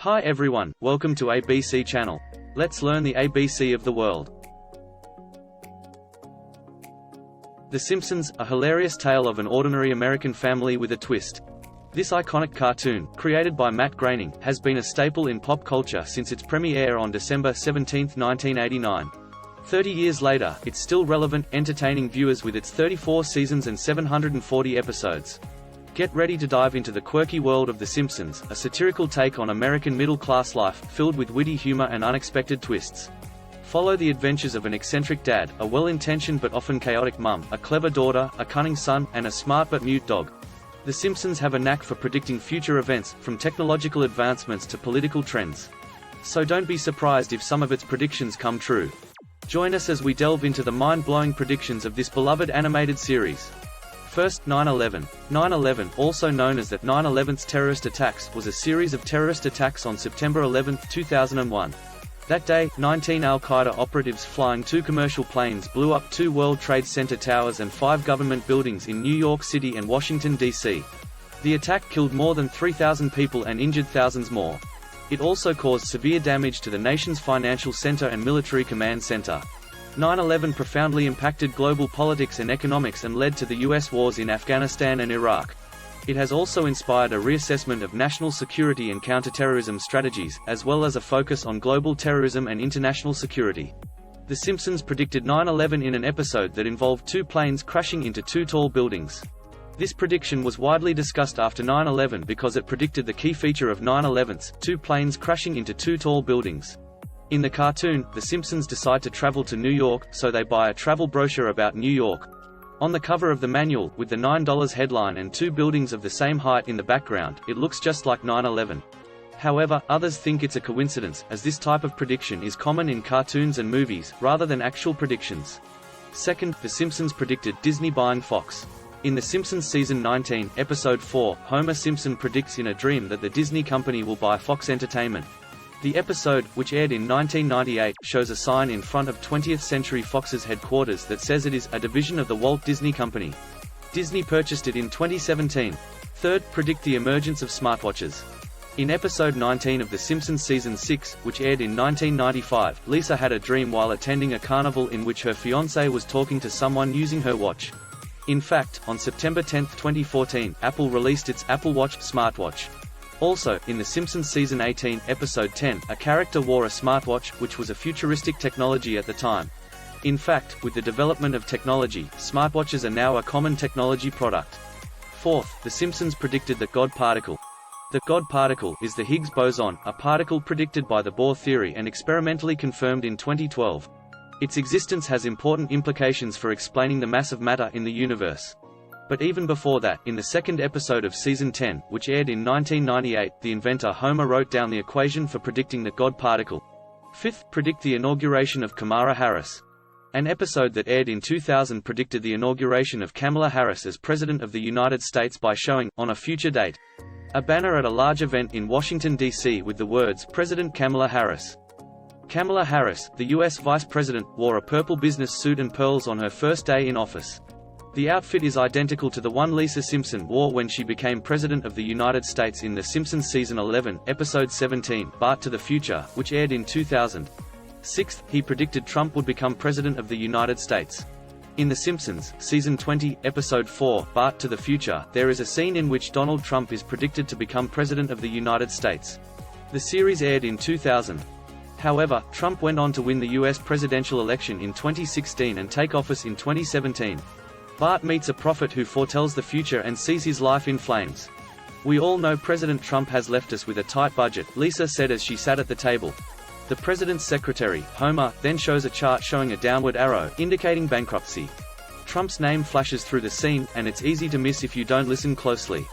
Hi everyone, welcome to ABC channel. Let's learn the ABC of the world. The Simpsons, a hilarious tale of an ordinary American family with a twist. This iconic cartoon, created by Matt Groening, has been a staple in pop culture since its premiere on December 17, 1989. 30 years later, it's still relevant, entertaining viewers with its 34 seasons and 740 episodes. Get ready to dive into the quirky world of The Simpsons, a satirical take on American middle-class life, filled with witty humor and unexpected twists. Follow the adventures of an eccentric dad, a well-intentioned but often chaotic mum, a clever daughter, a cunning son, and a smart but mute dog. The Simpsons have a knack for predicting future events, from technological advancements to political trends. So don't be surprised if some of its predictions come true. Join us as we delve into the mind-blowing predictions of this beloved animated series. First, 9/11. 9/11, also known as the 9/11's terrorist attacks, was a series of terrorist attacks on September 11, 2001. That day, 19 al-Qaeda operatives flying 2 commercial planes blew up 2 World Trade Center towers and 5 government buildings in New York City and Washington, D.C. The attack killed more than 3,000 people and injured thousands more. It also caused severe damage to the nation's financial center and military command center. 9/11 profoundly impacted global politics and economics and led to the U.S. wars in Afghanistan and Iraq. It has also inspired a reassessment of national security and counterterrorism strategies, as well as a focus on global terrorism and international security. The Simpsons predicted 9/11 in an episode that involved 2 planes crashing into 2 tall buildings. This prediction was widely discussed after 9/11 because it predicted the key feature of 9/11's, 2 planes crashing into 2 tall buildings. In the cartoon, the Simpsons decide to travel to New York, so they buy a travel brochure about New York. On the cover of the manual, with the $9 headline and 2 buildings of the same height in the background, it looks just like 9/11. However, others think it's a coincidence, as this type of prediction is common in cartoons and movies, rather than actual predictions. Second, The Simpsons predicted Disney buying Fox. In The Simpsons Season 19, Episode 4, Homer Simpson predicts in a dream that the Disney company will buy Fox Entertainment. The episode, which aired in 1998, shows a sign in front of 20th Century Fox's headquarters that says it is a division of the Walt Disney Company. Disney purchased it in 2017. Third, predict the emergence of smartwatches. In episode 19 of The Simpsons Season 6, which aired in 1995, Lisa had a dream while attending a carnival in which her fiancé was talking to someone using her watch. In fact, on September 10, 2014, Apple released its Apple Watch smartwatch. Also, in The Simpsons Season 18, Episode 10, a character wore a smartwatch, which was a futuristic technology at the time. In fact, with the development of technology, smartwatches are now a common technology product. Fourth, The Simpsons predicted the God particle. The God particle is the Higgs boson, a particle predicted by the Bohr theory and experimentally confirmed in 2012. Its existence has important implications for explaining the mass of matter in the universe. But even before that, in the second episode of Season 10, which aired in 1998, the inventor Homer wrote down the equation for predicting the God particle. Fifth, predict the inauguration of Kamala Harris. An episode that aired in 2000 predicted the inauguration of Kamala Harris as President of the United States by showing, on a future date, a banner at a large event in Washington, D.C. with the words, President Kamala Harris. Kamala Harris, the U.S. Vice President, wore a purple business suit and pearls on her first day in office. The outfit is identical to the one Lisa Simpson wore when she became President of the United States in The Simpsons Season 11, Episode 17, Bart to the Future, which aired in 2000. Sixth, he predicted Trump would become President of the United States. In The Simpsons, Season 20, Episode 4, Bart to the Future, there is a scene in which Donald Trump is predicted to become President of the United States. The series aired in 2000. However, Trump went on to win the U.S. presidential election in 2016 and take office in 2017. Bart meets a prophet who foretells the future and sees his life in flames. "We all know President Trump has left us with a tight budget," Lisa said as she sat at the table. The president's secretary, Homer, then shows a chart showing a downward arrow, indicating bankruptcy. Trump's name flashes through the scene, and it's easy to miss if you don't listen closely.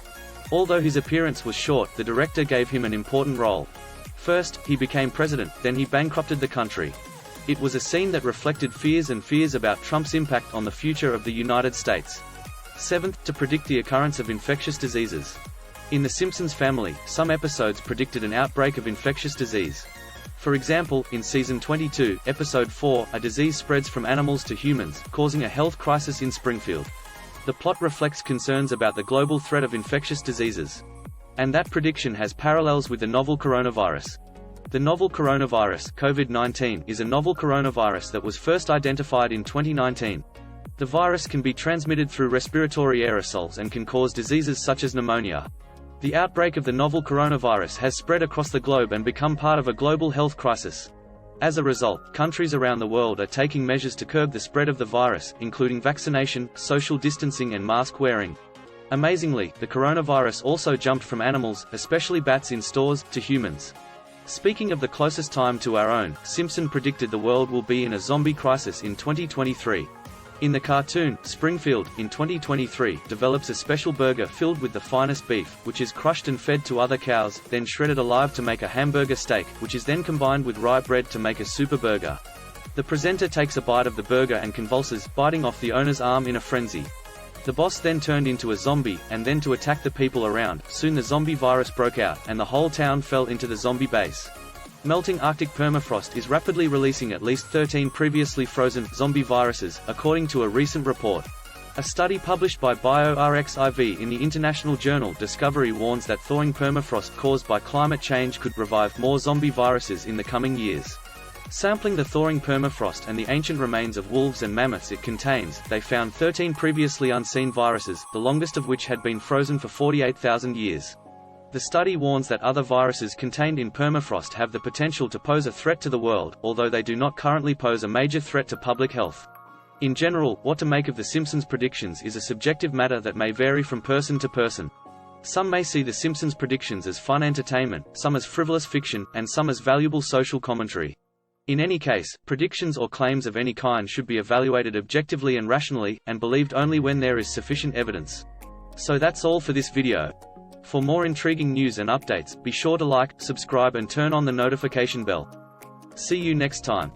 Although his appearance was short, the director gave him an important role. First, he became president, then he bankrupted the country. It was a scene that reflected fears about Trump's impact on the future of the United States. Seventh, to predict the occurrence of infectious diseases. In The Simpsons family, some episodes predicted an outbreak of infectious disease. For example, in Season 22, Episode 4, a disease spreads from animals to humans, causing a health crisis in Springfield. The plot reflects concerns about the global threat of infectious diseases. And that prediction has parallels with the novel coronavirus. The novel coronavirus, COVID-19, is a novel coronavirus that was first identified in 2019. The virus can be transmitted through respiratory aerosols and can cause diseases such as pneumonia. The outbreak of the novel coronavirus has spread across the globe and become part of a global health crisis. As a result, countries around the world are taking measures to curb the spread of the virus, including vaccination, social distancing and mask wearing. Amazingly, the coronavirus also jumped from animals, especially bats in stores, to humans. Speaking of the closest time to our own, Simpson predicted the world will be in a zombie crisis in 2023. In the cartoon, Springfield, in 2023, develops a special burger filled with the finest beef, which is crushed and fed to other cows, then shredded alive to make a hamburger steak, which is then combined with rye bread to make a super burger. The presenter takes a bite of the burger and convulses, biting off the owner's arm in a frenzy. The boss then turned into a zombie, and then to attack the people around. Soon the zombie virus broke out, and the whole town fell into the zombie base. Melting Arctic permafrost is rapidly releasing at least 13 previously frozen zombie viruses, according to a recent report. A study published by BioRxiv in the international journal Discovery warns that thawing permafrost caused by climate change could revive more zombie viruses in the coming years. Sampling the thawing permafrost and the ancient remains of wolves and mammoths it contains, they found 13 previously unseen viruses, the longest of which had been frozen for 48,000 years. The study warns that other viruses contained in permafrost have the potential to pose a threat to the world, although they do not currently pose a major threat to public health. In general, what to make of the Simpsons predictions is a subjective matter that may vary from person to person. Some may see the Simpsons predictions as fun entertainment, some as frivolous fiction, and some as valuable social commentary. In any case, predictions or claims of any kind should be evaluated objectively and rationally, and believed only when there is sufficient evidence. So that's all for this video. For more intriguing news and updates, be sure to like, subscribe and turn on the notification bell. See you next time.